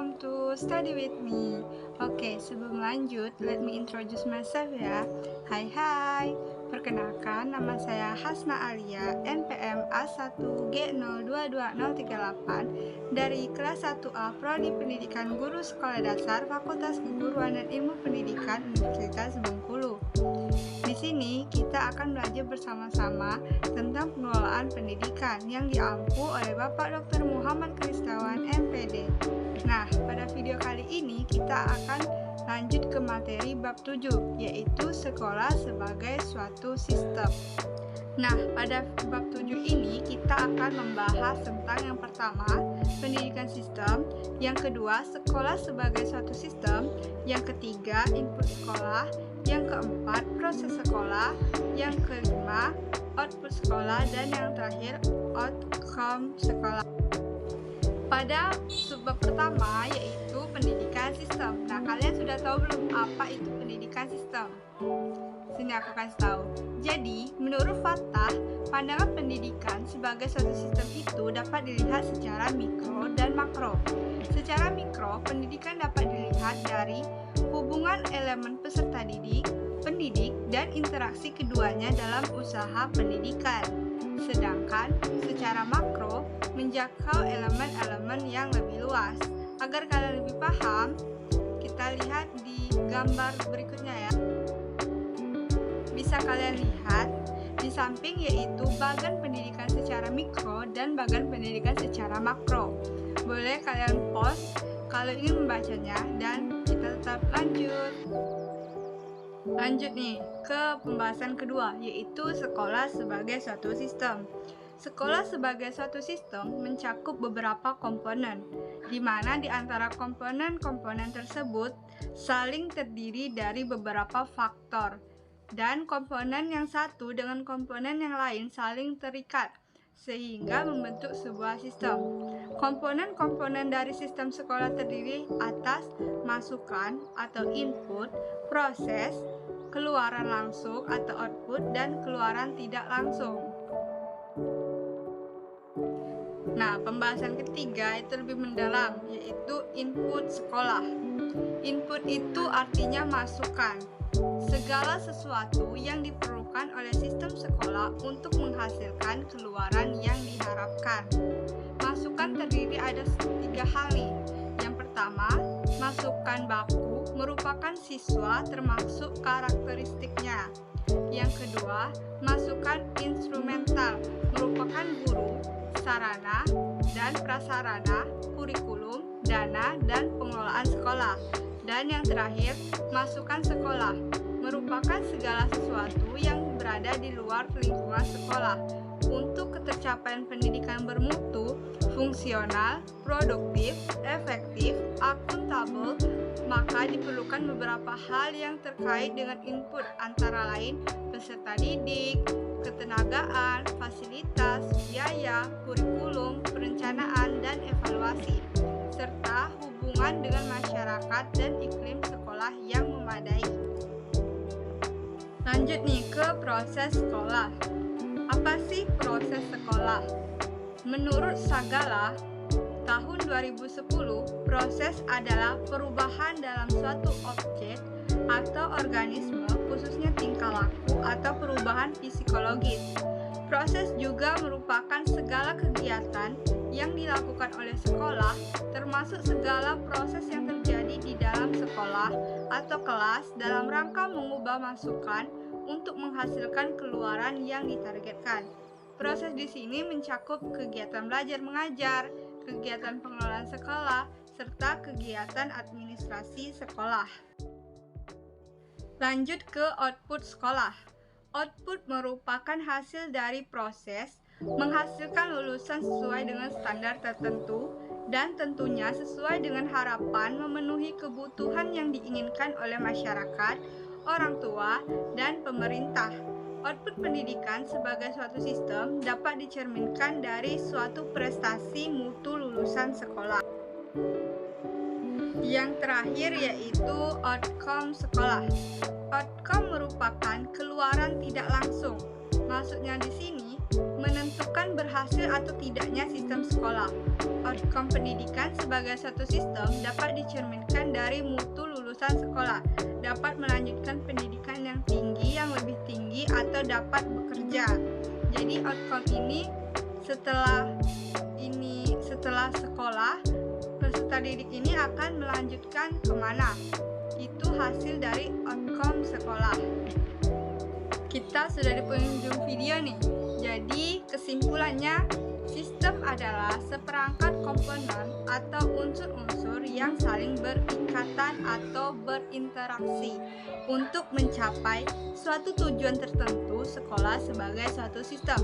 welcome to Study With Me. Oke, sebelum lanjut, let me introduce myself ya. Hai, perkenalkan nama saya Hasna Alia, NPM A1G022038 dari kelas 1A Prodi Pendidikan Guru Sekolah Dasar Fakultas Keguruan dan Ilmu Pendidikan Universitas Bengkulu. Di sini kita akan belajar bersama-sama tentang pengelolaan pendidikan yang diampu oleh Bapak Dr. Muhammad Kristawan, MPD. Nah, pada video kali ini kita akan lanjut ke materi bab 7, yaitu sekolah sebagai suatu sistem. Nah, pada bab 7 ini kita akan membahas tentang yang pertama, pendidikan sistem, yang kedua, sekolah sebagai suatu sistem, yang ketiga, input sekolah, yang keempat, proses sekolah, yang kelima, output sekolah, dan yang terakhir, outcome sekolah. Pada subbab pertama yaitu pendidikan sistem. Nah, kalian sudah tahu belum apa itu pendidikan sistem? Sini aku kasih tahu. Jadi, menurut Fatah, pandangan pendidikan sebagai suatu sistem itu dapat dilihat secara mikro dan makro. Secara mikro, pendidikan dapat dilihat dari hubungan elemen peserta didik, pendidik, dan interaksi keduanya dalam usaha pendidikan. Sedangkan secara makro menjangkau elemen-elemen yang lebih luas. Agar kalian lebih paham, kita lihat di gambar berikutnya ya. Bisa kalian lihat di samping yaitu bagan pendidikan secara mikro dan bagan pendidikan secara makro. Boleh kalian pause kalau ingin membacanya dan kita tetap lanjut. Lanjut nih ke pembahasan kedua, yaitu sekolah sebagai suatu sistem. Sekolah sebagai suatu sistem mencakup beberapa komponen, di mana di antara komponen-komponen tersebut saling terdiri dari beberapa faktor, dan komponen yang satu dengan komponen yang lain saling terikat, sehingga membentuk sebuah sistem. Komponen-komponen dari sistem sekolah terdiri atas masukan atau input, proses, keluaran langsung atau output, dan keluaran tidak langsung. Nah, pembahasan ketiga itu lebih mendalam, yaitu input sekolah. Input itu artinya masukan. Segala sesuatu yang diperlukan oleh sistem sekolah untuk menghasilkan keluaran yang diharapkan. Masukan terdiri ada 3 hal nih. Yang pertama, masukan baku merupakan siswa termasuk karakteristiknya. Yang kedua, masukan instrumental merupakan guru, sarana, dan prasarana, kurikulum, dana, dan pengelolaan sekolah. Dan yang terakhir, masukan sekolah merupakan segala sesuatu yang berada di luar lingkungan sekolah. Untuk ketercapaian pendidikan bermutu, fungsional, produktif, efektif, akuntabel, maka diperlukan beberapa hal yang terkait dengan input, antara lain peserta didik, ketenagaan, fasilitas, biaya, kurikulum, perencanaan, dan evaluasi, serta hubungan dengan masyarakat dan iklim sekolah yang memadai. Lanjut nih ke proses sekolah. Apa sih proses sekolah? Menurut Sagala, tahun 2010, proses adalah perubahan dalam suatu objek atau organisme, khususnya tingkah laku atau perubahan psikologis. Proses juga merupakan segala kegiatan yang dilakukan oleh sekolah, termasuk segala proses yang terjadi di dalam sekolah atau kelas dalam rangka mengubah masukan untuk menghasilkan keluaran yang ditargetkan. Proses di sini mencakup kegiatan belajar mengajar, kegiatan pengelolaan sekolah, serta kegiatan administrasi sekolah. Lanjut ke output sekolah. Output merupakan hasil dari proses menghasilkan lulusan sesuai dengan standar tertentu dan tentunya sesuai dengan harapan memenuhi kebutuhan yang diinginkan oleh masyarakat, orang tua, dan pemerintah. Output pendidikan sebagai suatu sistem dapat dicerminkan dari suatu prestasi mutu lulusan sekolah. Yang terakhir yaitu outcome sekolah. Outcome merupakan keluaran tidak langsung. Maksudnya di sini menentukan berhasil atau tidaknya sistem sekolah. Outcome pendidikan sebagai satu sistem dapat dicerminkan dari mutu lulusan sekolah, dapat melanjutkan pendidikan yang tinggi, yang lebih tinggi, atau dapat bekerja. Jadi outcome ini setelah sekolah, peserta didik ini akan melanjutkan kemana. Itu hasil dari outcome sekolah. Kita sudah di penghujung video nih. Jadi kesimpulannya, sistem adalah seperangkat komponen atau unsur-unsur yang saling berikatan atau berinteraksi untuk mencapai suatu tujuan tertentu. Sekolah sebagai suatu sistem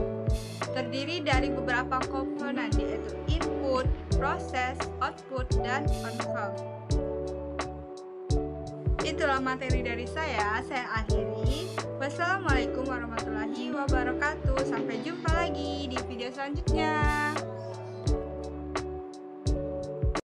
terdiri dari beberapa komponen, yaitu input, proses, output, dan outcome. Itulah materi dari saya akhiri. Wassalamualaikum warahmatullahi wabarakatuh. Sampai jumpa lagi di video selanjutnya.